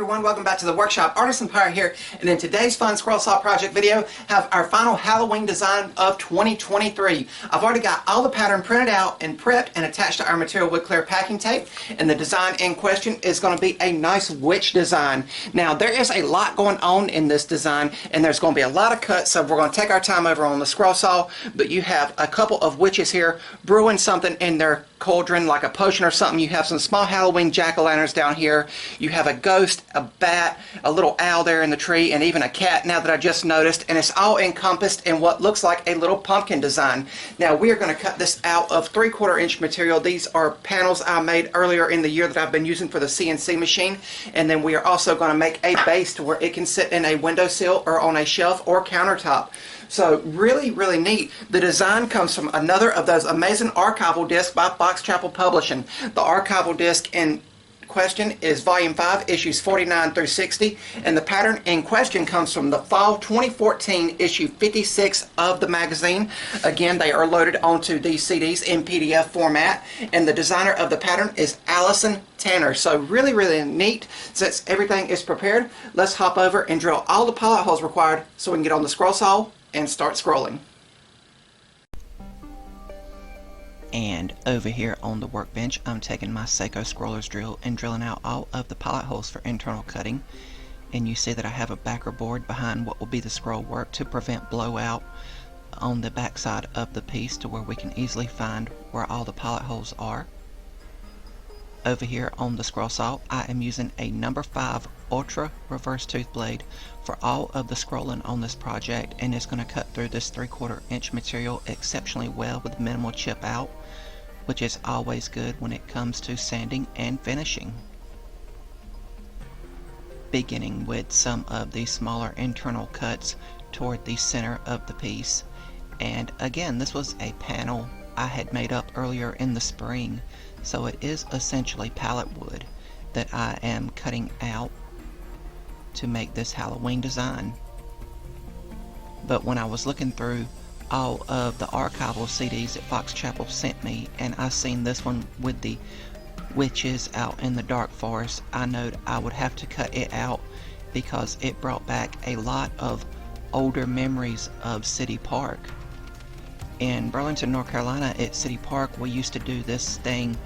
everyone, welcome back to the workshop. Artisan Pirate here, and in today's fun scroll saw project video have our final Halloween design of 2023. I've already got all the pattern printed out and prepped and attached to our material with clear packing tape, and the design in question is going to be a nice witch design. Now there is a lot going on in this design and there's going to be a lot of cuts, so we're going to take our time over on the scroll saw, but you have a couple of witches here brewing something in their cauldron like a potion or something. You have some small Halloween jack-o'-lanterns down here. You have a ghost, a bat, a little owl there in the tree, and even a cat now that I just noticed, and it's all encompassed in what looks like a little pumpkin design. Now we are going to cut this out of 3/4 inch material. These are panels I made earlier in the year that I've been using for the CNC machine, and then we are also going to make a base to where it can sit in a windowsill or on a shelf or countertop. So really, really neat. The design comes from another of those amazing archival discs by Fox Chapel Publishing. The archival disc in question is volume 5, issues 49 through 60, and the pattern in question comes from the fall 2014 issue 56 of the magazine. Again, they are loaded onto these CDs in PDF format, and the designer of the pattern is Allison Tanner. So really, really neat. Since everything is prepared, let's hop over and drill all the pilot holes required so we can get on the scroll saw and start scrolling. And over here on the workbench, I'm taking my Seiko scroller's drill and drilling out all of the pilot holes for internal cutting. And you see that I have a backer board behind what will be the scroll work to prevent blowout on the back side of the piece, to where we can easily find where all the pilot holes are. Over here on the scroll saw, I am using a number 5 ultra reverse tooth blade for all of the scrolling on this project, and it's going to cut through this 3/4 inch material exceptionally well with minimal chip out, which is always good when it comes to sanding and finishing. Beginning with some of the smaller internal cuts toward the center of the piece. And again, this was a panel I had made up earlier in the spring, so it is essentially pallet wood that I am cutting out to make this Halloween design. But when I was looking through all of the archival CDs that Fox Chapel sent me, and I seen this one with the witches out in the dark forest, I knowed I would have to cut it out because it brought back a lot of older memories of City Park. In Burlington, North Carolina, at City Park, we used to do this thing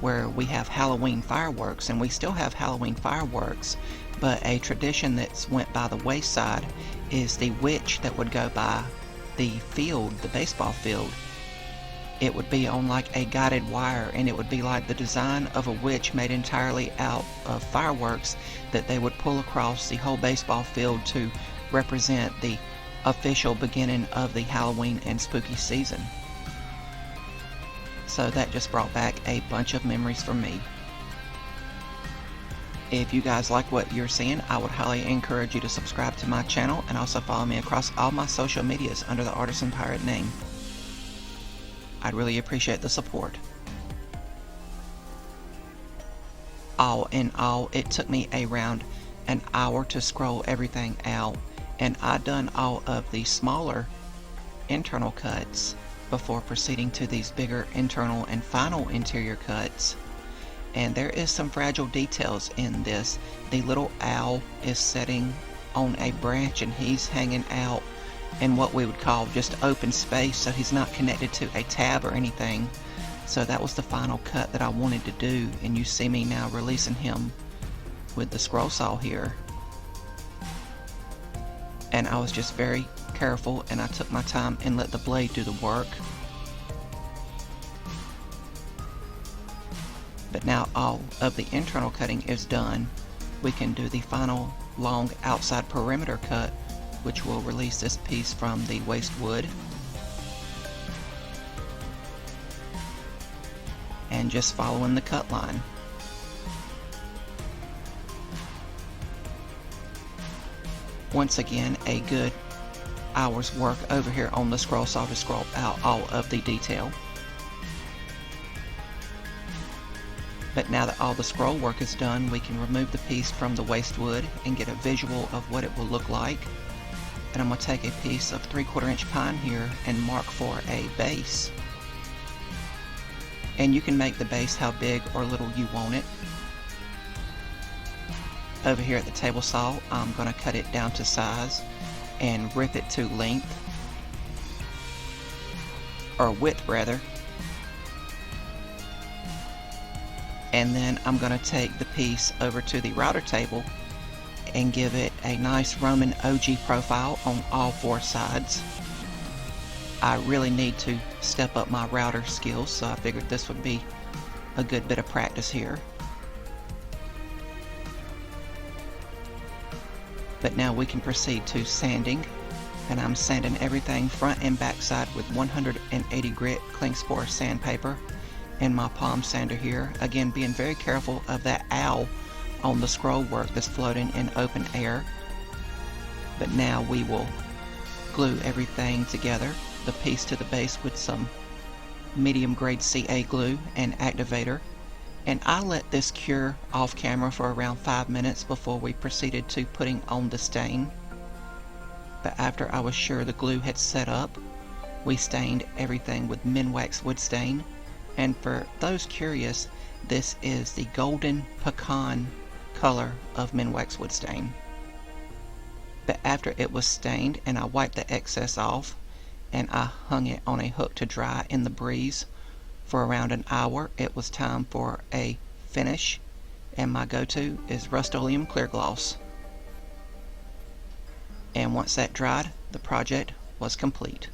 where we have Halloween fireworks, and we still have Halloween fireworks, but a tradition that's went by the wayside is the witch that would go by the field, the baseball field. It would be on like a guided wire, and it would be like the design of a witch made entirely out of fireworks that they would pull across the whole baseball field to represent the official beginning of the Halloween and spooky season. So that just brought back a bunch of memories for me. If you guys like what you're seeing, I would highly encourage you to subscribe to my channel and also follow me across all my social medias under the Artisan Pirate name. I'd really appreciate the support. All in all, it took me around an hour to scroll everything out, and I'd done all of the smaller internal cuts before proceeding to these bigger internal and final interior cuts. And there is some fragile details in this. The little owl is sitting on a branch and he's hanging out in what we would call just open space, so he's not connected to a tab or anything. So that was the final cut that I wanted to do, and you see me now releasing him with the scroll saw here. And I was just very careful, and I took my time and let the blade do the work. But now all of the internal cutting is done, we can do the final long outside perimeter cut, which will release this piece from the waste wood. And just following the cut line. Once again, a good hour's work over here on the scroll saw to scroll out all of the detail. But now that all the scroll work is done, we can remove the piece from the waste wood and get a visual of what it will look like. And I'm going to take a piece of 3/4 inch pine here and mark for a base. And you can make the base how big or little you want it. over here at the table saw, I'm going to cut it down to size and rip it to length, or width rather. And then I'm going to take the piece over to the router table and give it a nice Roman OG profile on all four sides. I really need to step up my router skills, so I figured this would be a good bit of practice here. But now we can proceed to sanding, and I'm sanding everything front and back side with 180 grit Klingspor sandpaper and my palm sander here, again being very careful of that owl on the scroll work that's floating in open air. But now we will glue everything together, the piece to the base, with some medium grade CA glue and activator, and I let this cure off camera for around 5 minutes before we proceeded to putting on the stain. But after I was sure the glue had set up, we stained everything with Minwax wood stain. And for those curious, this is the golden pecan color of Minwax wood stain. But after it was stained and I wiped the excess off and I hung it on a hook to dry in the breeze for around an hour, it was time for a finish, and my go-to is Rust-Oleum clear gloss. And once that dried, the project was complete.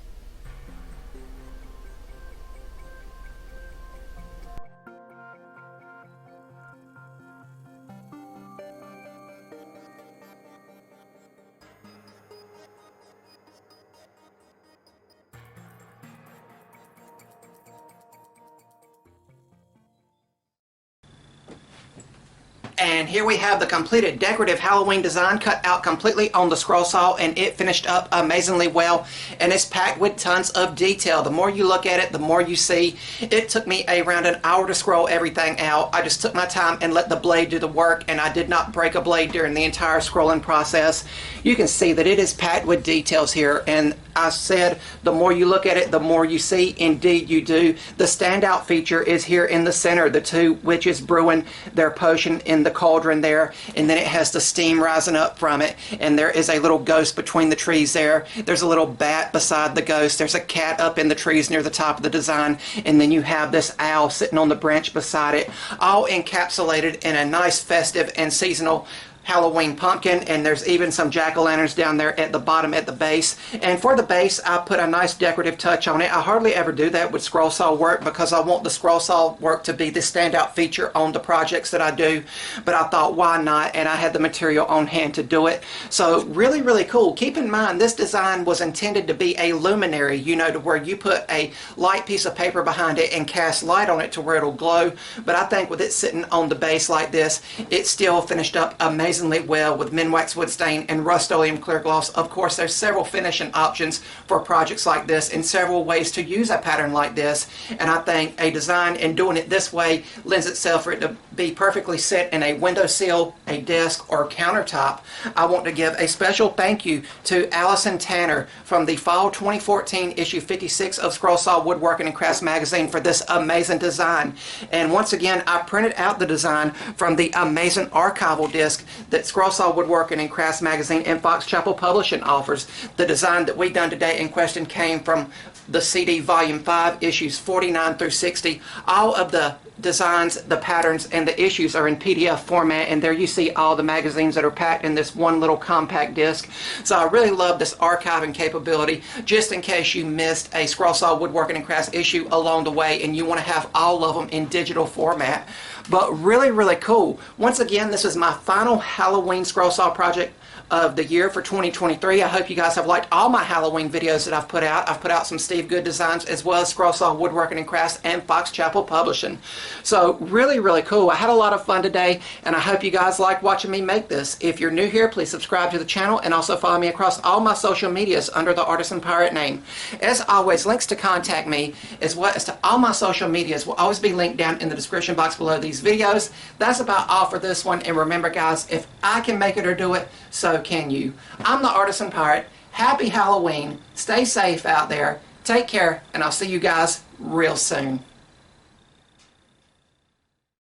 And here we have the completed decorative Halloween design cut out completely on the scroll saw, and it finished up amazingly well, and it's packed with tons of detail. The more you look at it, the more you see. It took me around an hour to scroll everything out. I just took my time and let the blade do the work, and I did not break a blade during the entire scrolling process. You can see that it is packed with details here, and I said the more you look at it, the more you see. Indeed you do. The standout feature is here in the center, the two witches brewing their potion in the cauldron there, and then it has the steam rising up from it, and there is a little ghost between the trees there. There's a little bat beside the ghost. There's a cat up in the trees near the top of the design, and then you have this owl sitting on the branch beside it, all encapsulated in a nice festive and seasonal Halloween pumpkin, and there's even some jack-o'-lanterns down there at the bottom at the base. And for the base, I put a nice decorative touch on it. I hardly ever do that with scroll saw work because I want the scroll saw work to be the standout feature on the projects that I do, but I thought why not, and I had the material on hand to do it. So really, really cool. Keep in mind this design was intended to be a luminary, you know, to where you put a light piece of paper behind it and cast light on it to where it'll glow. But I think with it sitting on the base like this, it still finished up amazingly well with Minwax wood stain and Rust-Oleum clear gloss. Of course, there's several finishing options for projects like this and several ways to use a pattern like this, and I think a design and doing it this way lends itself for it to be perfectly set in a windowsill, a desk, or countertop. I want to give a special thank you to Allison Tanner from the Fall 2014 issue 56 of Scroll Saw Woodworking and Crafts magazine for this amazing design. And once again, I printed out the design from the amazing archival disc that Scroll Saw Woodworking and Crafts magazine and Fox Chapel Publishing offers. The design that we done today in question came from the CD Volume 5, issues 49 through 60. All of the designs, the patterns, and the issues are in PDF format, and there you see all the magazines that are packed in this one little compact disc. So I really love this archiving capability, just in case you missed a Scroll Saw Woodworking and Crafts issue along the way and you want to have all of them in digital format. But really, really cool. Once again, this is my final Halloween scroll saw project of the year for 2023. I hope you guys have liked all my Halloween videos that I've put out. I've put out some Steve Good designs as well as Scroll Saw Woodworking and Crafts and Fox Chapel Publishing. So really, really cool. I had a lot of fun today, and I hope you guys like watching me make this. If you're new here, please subscribe to the channel and also follow me across all my social medias under the Artisan Pirate name. As always, links to contact me as well as to all my social medias will always be linked down in the description box below these videos. That's about all for this one, and remember guys, if I can make it or do it, so can you. I'm the Artisan Pirate. Happy Halloween. Stay safe out there. Take care, and I'll see you guys real soon.